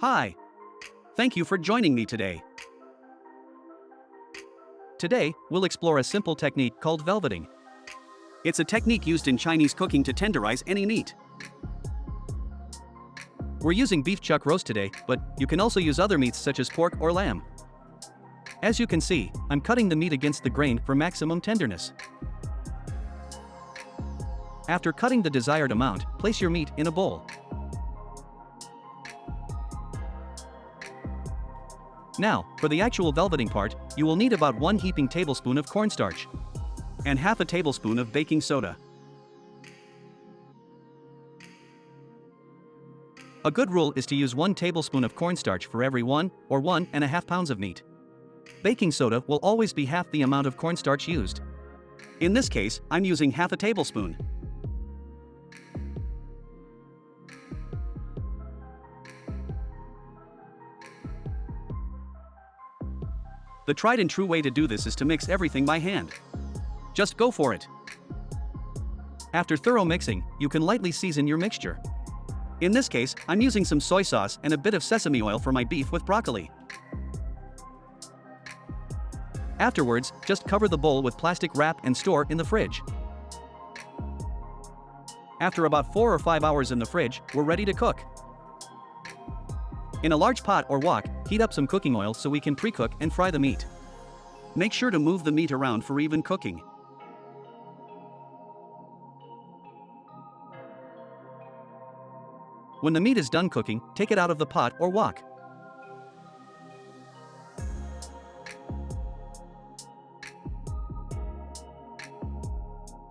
Hi. Thank you for joining me today. Today, we'll explore a simple technique called velveting. It's a technique used in Chinese cooking to tenderize any meat. We're using beef chuck roast today, but you can also use other meats such as pork or lamb. As you can see, I'm cutting the meat against the grain for maximum tenderness. After cutting the desired amount, place your meat in a bowl. Now, for the actual velveting part, you will need about 1 heaping tablespoon of cornstarch and half a tablespoon of baking soda. A good rule is to use 1 tablespoon of cornstarch for every 1 or 1.5 pounds of meat. Baking soda will always be half the amount of cornstarch used. In this case, I'm using half a tablespoon. The tried and true way to do this is to mix everything by hand. Just go for it. After thorough mixing, you can lightly season your mixture. In this case, I'm using some soy sauce and a bit of sesame oil for my beef with broccoli. Afterwards, just cover the bowl with plastic wrap and store in the fridge. After about 4 or 5 hours in the fridge, we're ready to cook. In a large pot or wok, heat up some cooking oil so we can pre-cook and fry the meat. Make sure to move the meat around for even cooking. When the meat is done cooking, take it out of the pot or wok.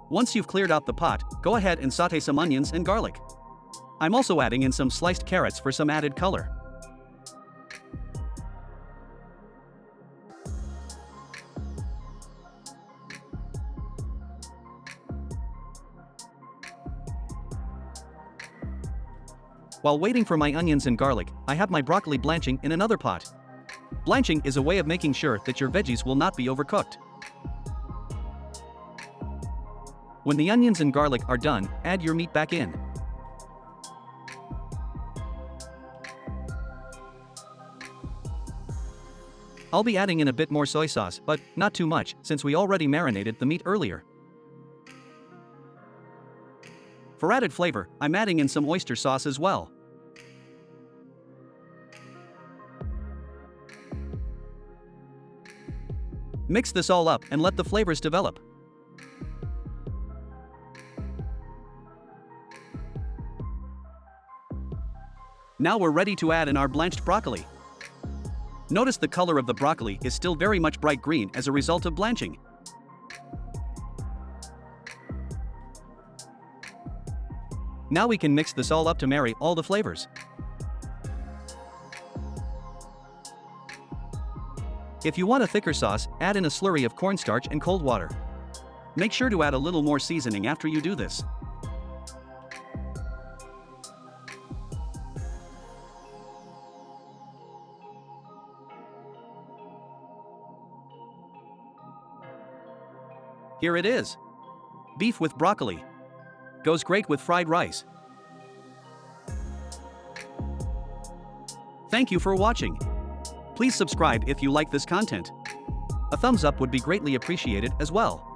Once you've cleared out the pot, go ahead and sauté some onions and garlic. I'm also adding in some sliced carrots for some added color. While waiting for my onions and garlic, I have my broccoli blanching in another pot. Blanching is a way of making sure that your veggies will not be overcooked. When the onions and garlic are done, add your meat back in. I'll be adding in a bit more soy sauce, but not too much, since we already marinated the meat earlier. For added flavor, I'm adding in some oyster sauce as well. Mix this all up and let the flavors develop. Now we're ready to add in our blanched broccoli. Notice the color of the broccoli is still very much bright green as a result of blanching. Now we can mix this all up to marry all the flavors. If you want a thicker sauce, add in a slurry of cornstarch and cold water. Make sure to add a little more seasoning after you do this. Here it is. Beef with broccoli. Goes great with fried rice. Thank you for watching. Please subscribe if you like this content. A thumbs up would be greatly appreciated as well.